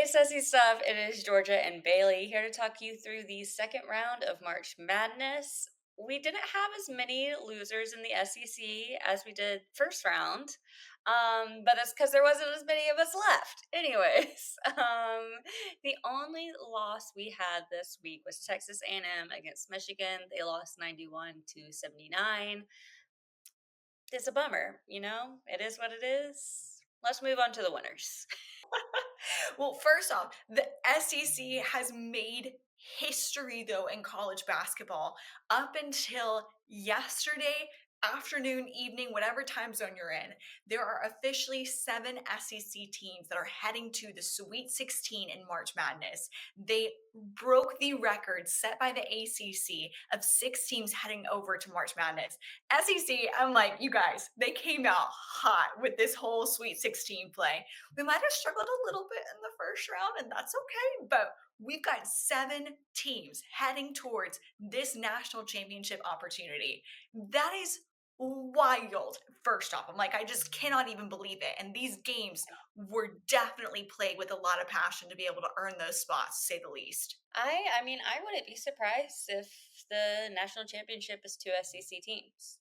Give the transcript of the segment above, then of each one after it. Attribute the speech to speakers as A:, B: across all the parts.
A: Sussy Stuff. It is Georgia and Bailey here to talk you through the second round of March Madness. We didn't have as many losers in the SEC as we did first round, but that's because there wasn't as many of us left. Anyways, the only loss we had this week was Texas A&M against Michigan. They lost 91-79. It's a bummer, It is what it is. Let's move on to the winners.
B: Well, first off, the SEC has made history, though, in college basketball. Up until yesterday afternoon, evening, whatever time zone you're in, there are officially 7 SEC teams that are heading to the Sweet 16 in March Madness. They broke the record set by the ACC of 6 teams heading over to March Madness. SEC, I'm like, you guys, they came out hot with this whole Sweet 16 play. We might have struggled a little bit in the first round, and that's okay. But we've got 7 teams heading towards this national championship opportunity. That is wild. First off, I'm like, I just cannot even believe it. And these games were definitely played with a lot of passion to be able to earn those spots, to say the least.
A: I mean, I wouldn't be surprised if the national championship is 2 SEC teams.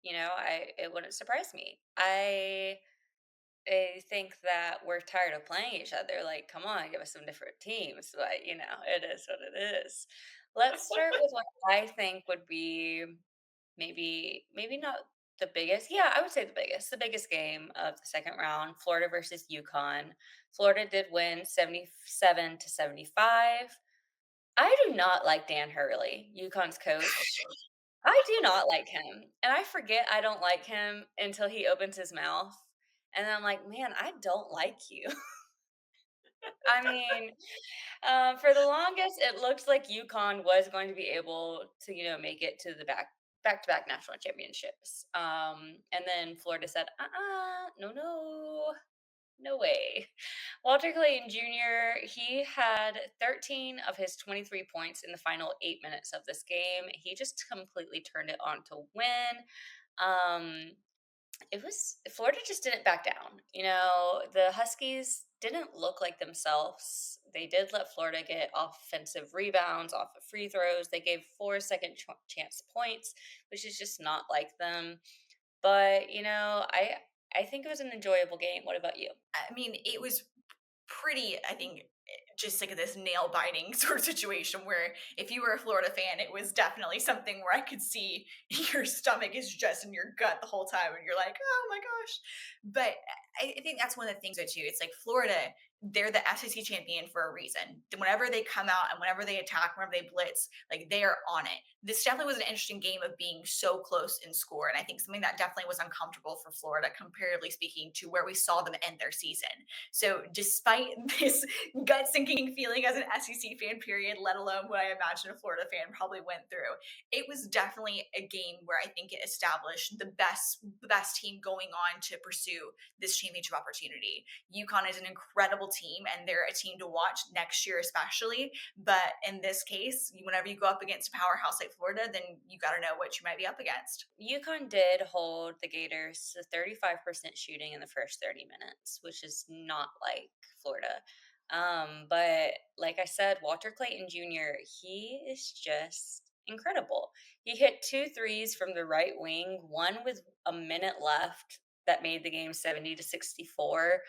A: It wouldn't surprise me. I think that we're tired of playing each other. Like, come on, give us some different teams. But it is what it is. Let's start with what I think would be maybe not the biggest. Yeah, I would say the biggest game of the second round, Florida versus UConn. Florida did win 77-75. I do not like Dan Hurley, UConn's coach. I do not like him, and I forget I don't like him until he opens his mouth, and then I'm like, "Man, I don't like you." I mean, for the longest, it looked like UConn was going to be able to, make it to the back-to-back national championships. And then Florida said, no, no, no way. Walter Clayton Jr., he had 13 of his 23 points in the final 8 minutes of this game. He just completely turned it on to win. Um, it was Florida just didn't back down. The Huskies didn't look like themselves. They did let Florida get offensive rebounds off of free throws. They gave 4 second chance points, which is just not like them. But I think it was an enjoyable game. What about you?
B: I mean, it was pretty, I think, just like this nail biting sort of situation where if you were a Florida fan, it was definitely something where I could see your stomach is just in your gut the whole time and you're like, oh my gosh. But I think that's one of the things that too. It's like Florida, they're the SEC champion for a reason. Whenever they come out and whenever they attack, whenever they blitz, like they are on it. This definitely was an interesting game of being so close in score. And I think something that definitely was uncomfortable for Florida, comparatively speaking, to where we saw them end their season. So, despite this gut sinking feeling as an SEC fan, period, let alone what I imagine a Florida fan probably went through, it was definitely a game where I think it established the best team going on to pursue this championship opportunity. UConn is an incredible team, and they're a team to watch next year, especially. But in this case, whenever you go up against a powerhouse like Florida, then you got to know what you might be up against.
A: UConn did hold the Gators to 35% shooting in the first 30 minutes, which is not like Florida. But like I said, Walter Clayton Jr., he is just incredible. He hit 2 threes from the right wing, one with a minute left that made the game 70-64.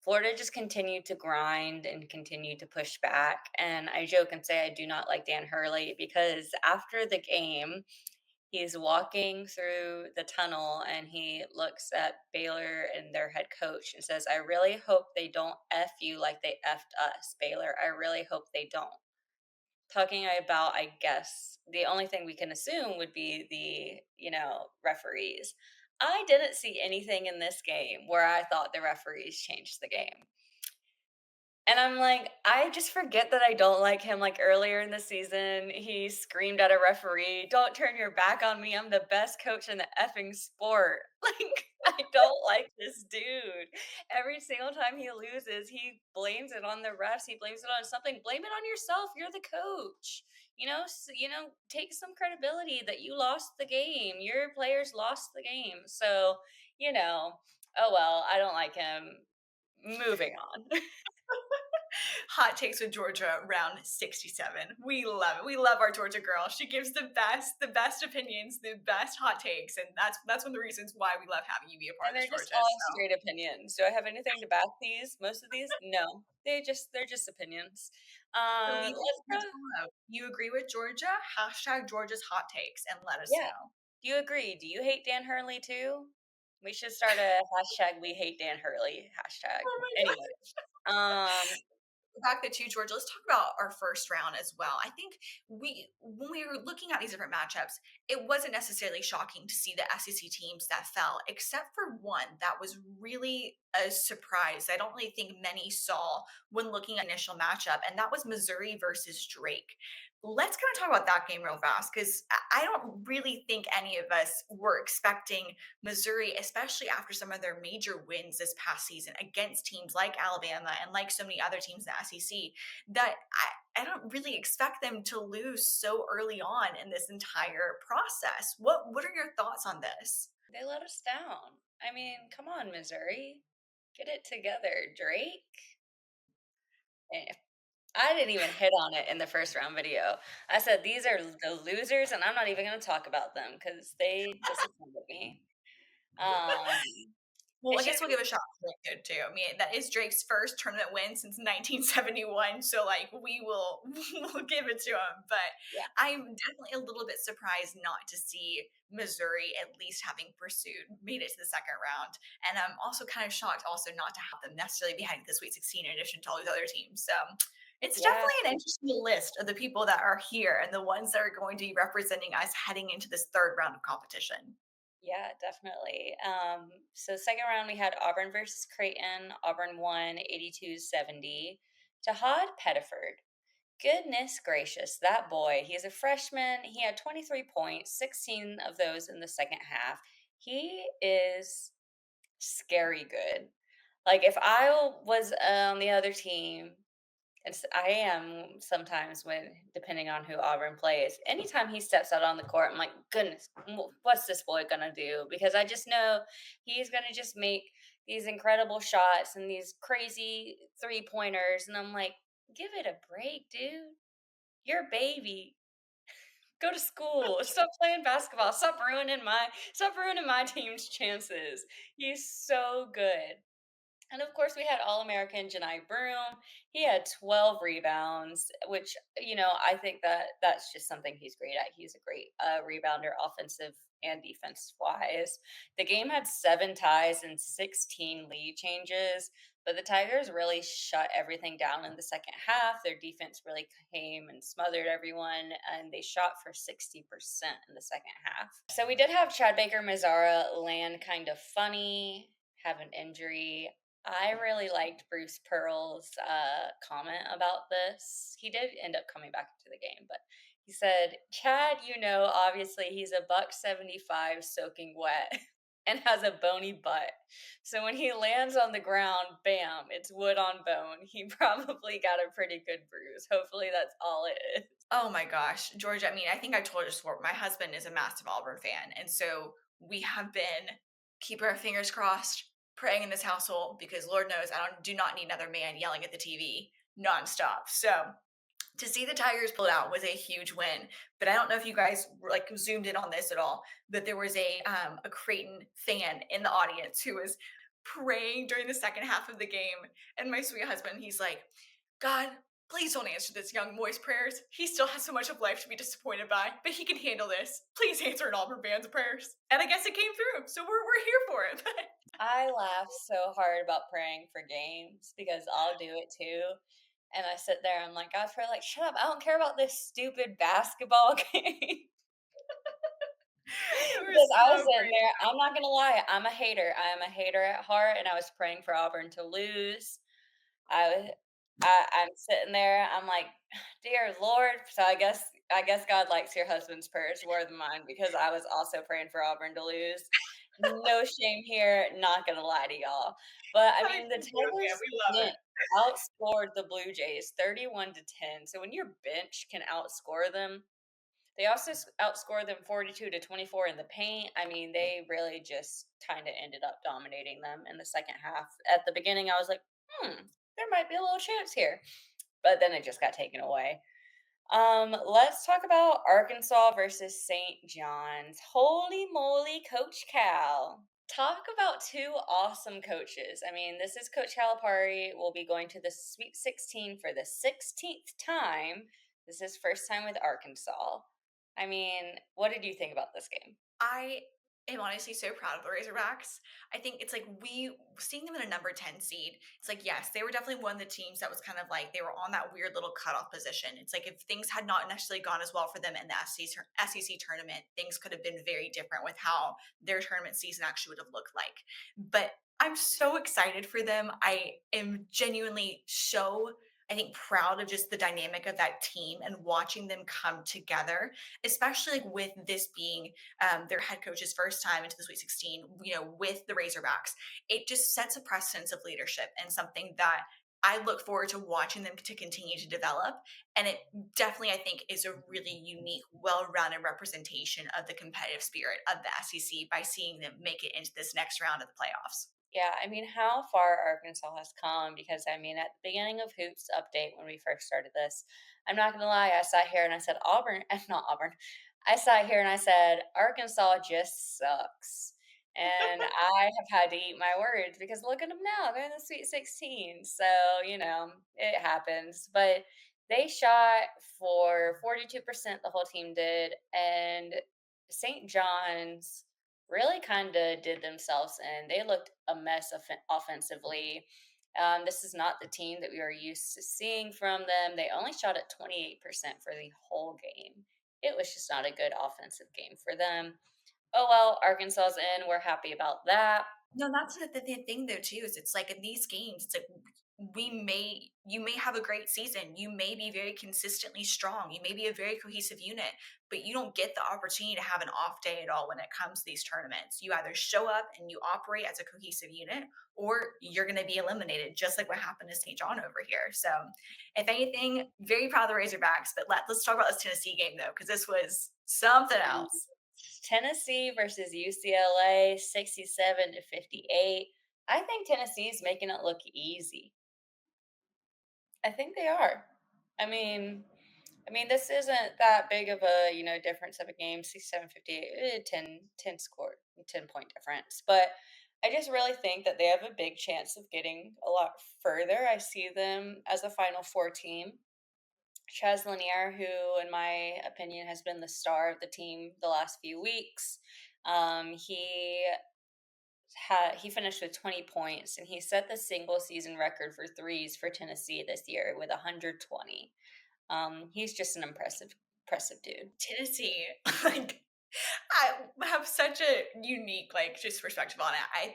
A: Florida just continued to grind and continued to push back. And I joke and say I do not like Dan Hurley because after the game, he's walking through the tunnel and he looks at Baylor and their head coach and says, I really hope they don't F you like they F'd us, Baylor. I really hope they don't. Talking about, I guess, the only thing we can assume would be the referees. I didn't see anything in this game where I thought the referees changed the game. And I'm like, I just forget that I don't like him. Like earlier in the season, he screamed at a referee, "Don't turn your back on me. I'm the best coach in the effing sport." Like, I don't like this dude. Every single time he loses, he blames it on the refs. He blames it on something. Blame it on yourself. You're the coach. Take some credibility that you lost the game. Your players lost the game. So, oh well, I don't like him. Moving on.
B: Hot Takes with Georgia, round 67. We love it. We love our Georgia girl. She gives the best opinions, the best hot takes, and that's one of the reasons why we love having you be a part
A: And
B: of this,
A: they're just
B: Georgia.
A: all
B: So,
A: straight opinions. Do I have anything to back these? Most of these? No. They're just opinions.
B: so leave it in
A: Let's
B: the comments below. You agree with Georgia? Hashtag Georgia's hot takes and let us
A: yeah.
B: know.
A: Do you agree? Do you hate Dan Hurley too? We should start a hashtag we hate Dan Hurley hashtag.
B: Oh my
A: Anyway, um,
B: back the two, Georgia, let's talk about our first round as well. I think we when we were looking at these different matchups, it wasn't necessarily shocking to see the SEC teams that fell, except for one that was really a surprise. I don't really think many saw when looking at initial matchup, and that was Missouri versus Drake. Let's kind of talk about that game real fast because I don't really think any of us were expecting Missouri, especially after some of their major wins this past season against teams like Alabama and like so many other teams in the SEC, that I don't really expect them to lose so early on in this entire process. What are your thoughts on this?
A: they let us down. I mean, come on, Missouri. Get it together, Drake. Eh, I didn't even hit on it in the first round video. I said these are the losers, and I'm not even going to talk about them because they disappointed me. Um,
B: Well,
A: it
B: I
A: should
B: guess we'll give a shout out to Drake too. I mean, that is Drake's first tournament win since 1971. So, like, we will we'll give it to him. But
A: yeah,
B: I'm definitely a little bit surprised not to see Missouri at least having pursued, made it to the second round. And I'm also kind of shocked also not to have them necessarily be heading to the Sweet 16 in addition to all these other teams. So it's
A: yeah,
B: definitely an interesting list of the people that are here and the ones that are going to be representing us heading into this third round of competition.
A: yeah, definitely. So second round we had Auburn versus Creighton. Auburn won 82-70 to Hod Pettiford. Goodness gracious, that boy. He's a freshman. He had 23 points, 16 of those in the second half. He is scary good. Like if I was on the other team, I am sometimes when depending on who Auburn plays. Anytime he steps out on the court, I'm like, goodness, what's this boy gonna do? Because I just know he's gonna just make these incredible shots and these crazy 3 pointers, and I'm like, give it a break, dude. You're a baby. Go to school. Stop playing basketball. Stop ruining my team's chances. He's so good. And of course, we had All American Janai Broom. He had 12 rebounds, which, I think that that's just something he's great at. He's a great rebounder, offensive and defense wise. The game had 7 ties and 16 lead changes, but the Tigers really shut everything down in the second half. Their defense really came and smothered everyone, and they shot for 60% in the second half. So we did have Chad Baker Mazzara land kind of funny, have an injury. I really liked Bruce Pearl's comment about this. He did end up coming back into the game, but he said, Chad, obviously he's a buck 75 soaking wet and has a bony butt. So when he lands on the ground, bam, it's wood on bone. He probably got a pretty good bruise. Hopefully that's all it is.
B: Oh my gosh, Georgia. I mean, I think I told you before, my husband is a massive Auburn fan. And so we have been keeping our fingers crossed, praying in this household because Lord knows do not need another man yelling at the TV nonstop. So to see the Tigers pull it out was a huge win. But I don't know if you guys like zoomed in on this at all, but there was a Creighton fan in the audience who was praying during the second half of the game. And my sweet husband, he's like, God, please don't answer this young boy's prayers. He still has so much of life to be disappointed by, but he can handle this. Please answer an Auburn fan's prayers. And I guess it came through, so we're here for it.
A: I laugh so hard about praying for games because I'll do it too. And I sit there, I'm like, God's probably like, shut up. I don't care about this stupid basketball game.
B: It
A: Because
B: was
A: I was
B: so
A: sitting
B: great.
A: there, I'm not gonna lie, I'm a hater. I am a hater at heart, and I was praying for Auburn to lose. I was I'm sitting there, I'm like, "Dear Lord." So I guess God likes your husband's prayers more than mine because I was also praying for Auburn to lose. No shame here, not gonna lie to y'all. But, I
B: Coming
A: mean, the
B: from a Florida fan,
A: Tigers
B: we love
A: bench
B: it.
A: outscored the Blue Jays 31-10. So when your bench can outscore them, they also outscored them 42-24 in the paint. I mean, they really just kind of ended up dominating them in the second half. At the beginning, I was like, there might be a little chance here. but then it just got taken away. Let's talk about Arkansas versus St. John's. Holy moly, Coach Cal. Talk about two awesome coaches. I mean, this is Coach Calipari will be going to the Sweet 16 for the 16th time. This is first time with Arkansas. I mean, what did you think about this game?
B: I am honestly so proud of the Razorbacks. I think it's like we seeing them in a number 10 seed. It's like, yes, they were definitely one of the teams that was kind of like they were on that weird little cutoff position. It's like if things had not necessarily gone as well for them in the SEC tournament, things could have been very different with how their tournament season actually would have looked like. But I'm so excited for them. I am genuinely so I think proud of just the dynamic of that team and watching them come together, especially like with this being their head coach's first time into the Sweet 16, with the Razorbacks. It just sets a precedence of leadership and something that I look forward to watching them to continue to develop. And it definitely, I think, is a really unique, well rounded representation of the competitive spirit of the SEC by seeing them make it into this next round of the playoffs.
A: Yeah, I mean, how far Arkansas has come because I mean, at the beginning of Hoops update when we first started this, I'm not gonna lie, I sat here and I said Auburn, not Auburn. I sat here and I said Arkansas just sucks. And I have had to eat my words because look at them now. They're in the Sweet 16. So, it happens. But they shot for 42%, the whole team did. And St. John's really kind of did themselves in. They looked a mess offensively. This is not the team that we are used to seeing from them. They only shot at 28% for the whole game. It was just not a good offensive game for them. Oh well, Arkansas's in. We're happy about that.
B: No, that's the thing though too, is it's like in these games, it's like you may have a great season, you may be very consistently strong, you may be a very cohesive unit, but you don't get the opportunity to have an off day at all when it comes to these tournaments. You either show up and you operate as a cohesive unit, or you're going to be eliminated, just like what happened to St. John over here. So, if anything, very proud of the Razorbacks. But let's talk about this Tennessee game though, because this was something
A: Mm.
B: else.
A: Tennessee versus UCLA, 67 to 58. I think Tennessee's making it look easy. I think they are. I mean, this isn't that big of a, difference of a game, 67 58, 10 score, 10-point difference. But I just really think that they have a big chance of getting a lot further. I see them as a Final Four team. Chaz Lanier, who, in my opinion, has been the star of the team the last few weeks, he finished with 20 points, and he set the single season record for threes for Tennessee this year with 120. He's just an impressive dude.
B: Tennessee, like I have such a unique, like, just perspective on it.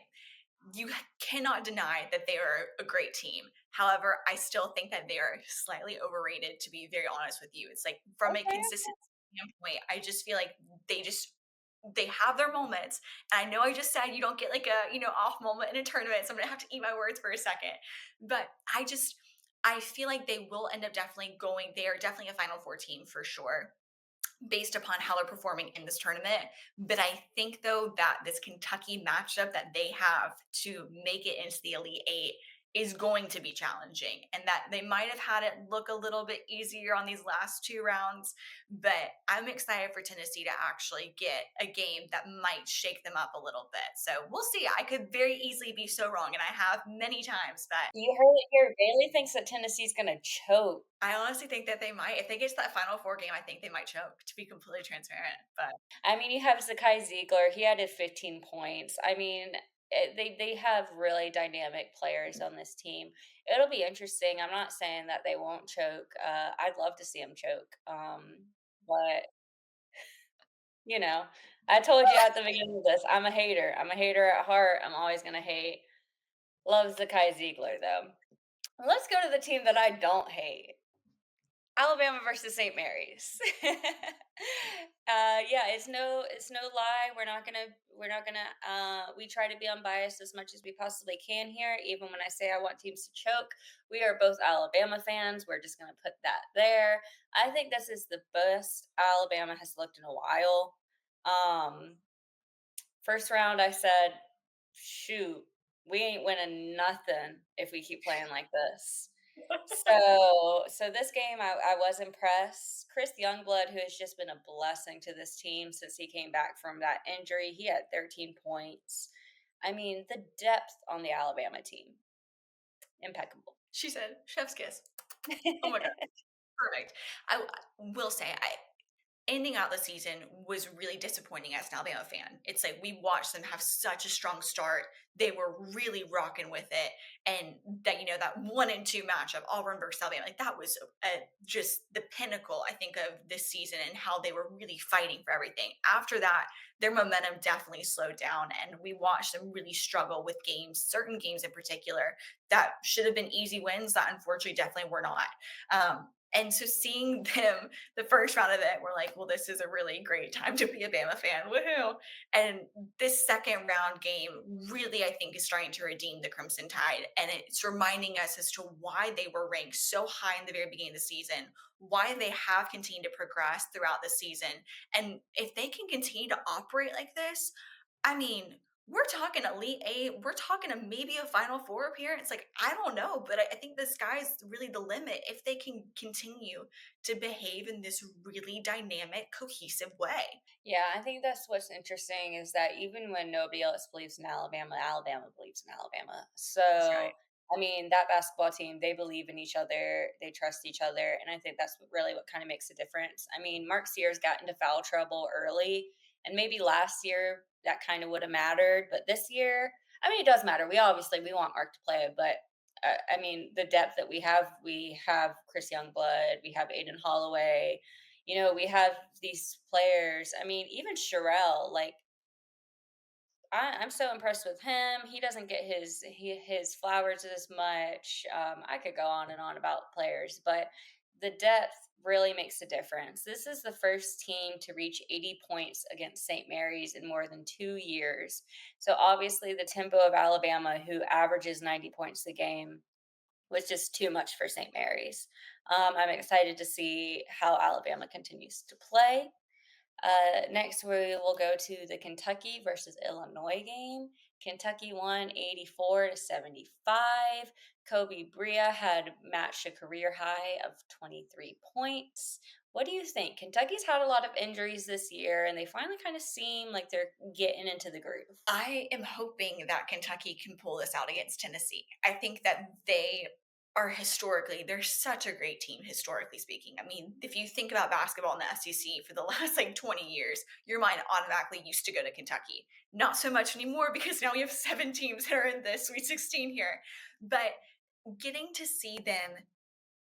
B: You cannot deny that they are a great team. However, I still think that they are slightly overrated, to be very honest with you. It's like from a
A: Okay.
B: consistency standpoint, I just feel like they have their moments. And I know I just said you don't get like a, off moment in a tournament, so I'm gonna have to eat my words for a second. But I feel like they will end up definitely going, they are definitely a Final Four team for sure based upon how they're performing in this tournament. But I think though that this Kentucky matchup that they have to make it into the Elite Eight is going to be challenging, and that they might have had it look a little bit easier on these last two rounds. But I'm excited for Tennessee to actually get a game that might shake them up a little bit. So we'll see. I could very easily be so wrong, and I have many times, but
A: You heard it here. Bailey thinks that Tennessee's going to choke.
B: I honestly think that they might. If they get to that Final Four game, I think they might choke, to be completely transparent. But
A: I mean, you have Zakai Ziegler. He added 15 points. I mean, they have really dynamic players on this team. It'll be interesting. I'm not saying that they won't choke. I'd love to see them choke. But you know, I told you at the beginning of this, I'm a hater. I'm a hater at heart. I'm always gonna hate. Love Zakai Ziegler though. Let's go to the team that I don't hate. Alabama versus St. Mary's. Yeah, it's no lie. We try to be unbiased as much as we possibly can here. Even when I say I want teams to choke, we are both Alabama fans. We're just gonna put that there. I think this is the best Alabama has looked in a while. Um, First round, I said, shoot, we ain't winning nothing if we keep playing like this. So so this game, I was impressed. Chris Youngblood, who has just been a blessing to this team since he came back from that injury, he had 13 points. I mean, the depth on the Alabama team, impeccable.
B: She said, "Chef's kiss." Oh my god, perfect. I will say, I ending out the season was really disappointing as an Alabama fan. It's like we watched them have such a strong start. They were really rocking with it. And that, that 1-2 matchup, Auburn versus Alabama, like that was just the pinnacle, I think, of this season and how they were really fighting for everything. After that, their momentum definitely slowed down. And we watched them really struggle with games, certain games in particular, that should have been easy wins that unfortunately definitely were not. And so seeing them the first round of it, we're like, well, this is a really great time to be a Bama fan. Woohoo. And this second round game really, I think, is starting to redeem the Crimson Tide. And it's reminding us as to why they were ranked so high in the very beginning of the season, why they have continued to progress throughout the season. And if they can continue to operate like this, I mean, we're talking Elite Eight. We're talking maybe a Final Four appearance. Like, I don't know, but I think the sky's really the limit if they can continue to behave in this really dynamic, cohesive way.
A: Yeah, I think that's what's interesting is that even when nobody else believes in Alabama, Alabama believes in Alabama.
B: That's right.
A: So, I mean, that basketball team, they believe in each other, they trust each other, and I think that's really what kind of makes a difference. I mean, Mark Sears got into foul trouble early, and maybe last year that kind of would have mattered, but this year, I mean, it does matter. We want Mark to play, but I mean, the depth that we have Chris Youngblood, we have Aiden Holloway, we have these players. I mean, even Sherelle, like I'm so impressed with him. He doesn't get his flowers as much. I could go on and on about players, but the depth really makes a difference. This is the first team to reach 80 points against St. Mary's in more than 2 years. So obviously, the tempo of Alabama, who averages 90 points a game, was just too much for St. Mary's. I'm excited to see how Alabama continues to play. Next, we will go to the Kentucky versus Illinois game. Kentucky won 84-75. Kobe Bria had matched a career high of 23 points. What do you think? Kentucky's had a lot of injuries this year, and they finally kind of seem like they're getting into the groove.
B: I am hoping that Kentucky can pull this out against Tennessee. I think that they are they're such a great team, historically speaking. I mean, if you think about basketball in the SEC for the last like 20 years, your mind automatically used to go to Kentucky. Not so much anymore because now we have 7 teams that are in the Sweet 16 here. But getting to see them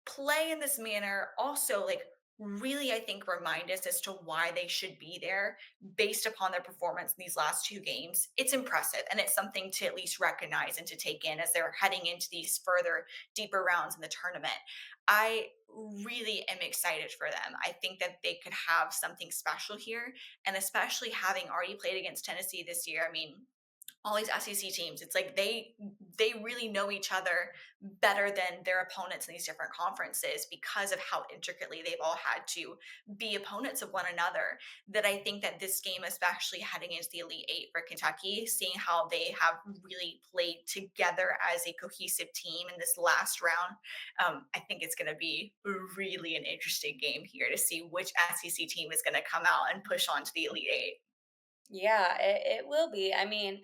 B: play in this manner also like really, I think, remind us as to why they should be there based upon their performance in these last 2 games. It's impressive and it's something to at least recognize and to take in as they're heading into these further deeper rounds in the tournament. I really am excited for them. I think that they could have something special here, and especially having already played against Tennessee this year. I mean, all these SEC teams, it's like they really know each other better than their opponents in these different conferences because of how intricately they've all had to be opponents of one another. That I think that this game, especially heading into the Elite Eight for Kentucky, seeing how they have really played together as a cohesive team in this last round, I think it's going to be really an interesting game here to see which SEC team is going to come out and push on to the Elite Eight.
A: Yeah, it will be. I mean,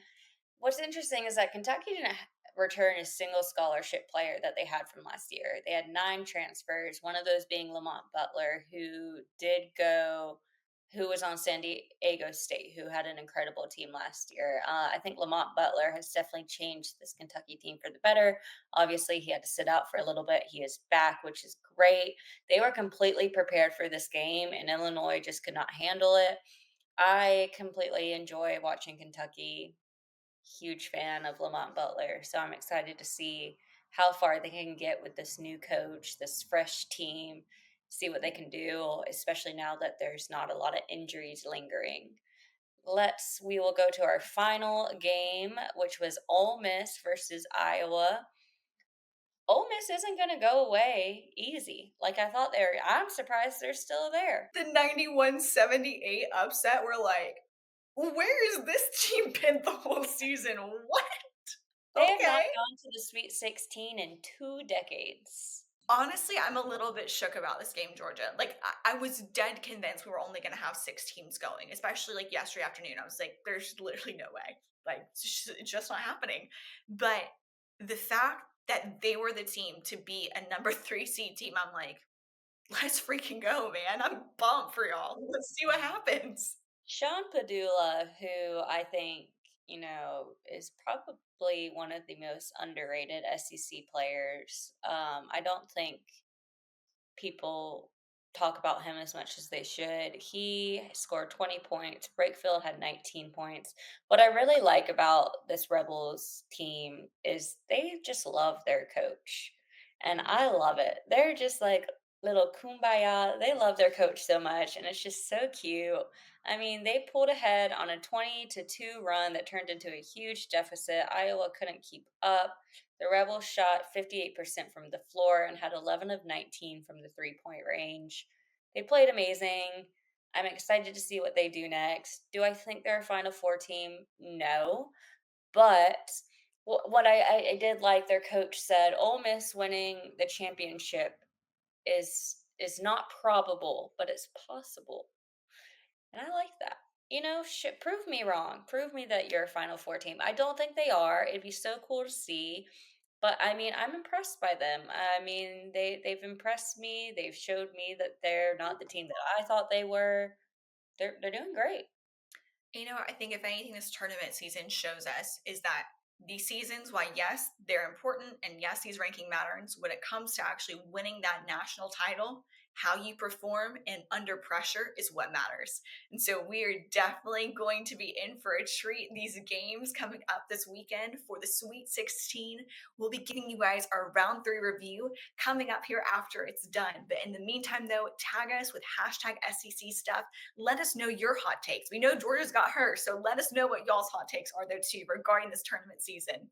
A: what's interesting is that Kentucky didn't return a single scholarship player that they had from last year. They had 9 transfers, one of those being Lamont Butler, who was on San Diego State, who had an incredible team last year. I think Lamont Butler has definitely changed this Kentucky team for the better. Obviously, he had to sit out for a little bit. He is back, which is great. They were completely prepared for this game, and Illinois just could not handle it. I completely enjoy watching Kentucky. Huge fan of Lamont Butler, so I'm excited to see how far they can get with this new coach, this fresh team, see what they can do, especially now that there's not a lot of injuries lingering. We will go to our final game, which was Ole Miss versus Iowa. Ole Miss isn't going to go away easy like I thought they were. I'm surprised they're still there.
B: The 91-78 upset, we're like, where has this team been the whole season? What?
A: They have not
B: Okay.
A: gone to the Sweet 16 in 2 decades.
B: Honestly, I'm a little bit shook about this game, Georgia. Like, I was dead convinced we were only gonna have 6 teams going, especially, like, yesterday afternoon. I was like, "There's literally no way. Like, it's just not happening." But the fact that they were the team to be a number 3 seed team, I'm like, "Let's freaking go, man. I'm pumped for y'all. Let's see what happens."
A: Sean Padula, who I think, is probably one of the most underrated SEC players. I don't think people talk about him as much as they should. He scored 20 points. Brakefield had 19 points. What I really like about this Rebels team is they just love their coach. And I love it. They're just like little kumbaya. They love their coach so much. And it's just so cute. I mean, they pulled ahead on a 20-2 run that turned into a huge deficit. Iowa couldn't keep up. The Rebels shot 58% from the floor and had 11 of 19 from the 3-point range. They played amazing. I'm excited to see what they do next. Do I think they're a Final Four team? No. But what I did like, their coach said Ole Miss winning the championship is not probable, but it's possible. And I like that. Prove me wrong. Prove me that you're a Final Four team. I don't think they are. It'd be so cool to see. But I mean, I'm impressed by them. I mean, they've impressed me. They've showed me that they're not the team that I thought they were. They're doing great.
B: I think if anything this tournament season shows us is that these seasons, why yes, they're important, and yes, these ranking matters. When it comes to actually winning that national title, how you perform and under pressure is what matters. And so we are definitely going to be in for a treat. These games coming up this weekend for the Sweet 16. We'll be giving you guys our round 3 review coming up here after it's done. But in the meantime, though, tag us with hashtag SEC stuff. Let us know your hot takes. We know Georgia's got hers, so let us know what y'all's hot takes are, though, too, regarding this tournament season.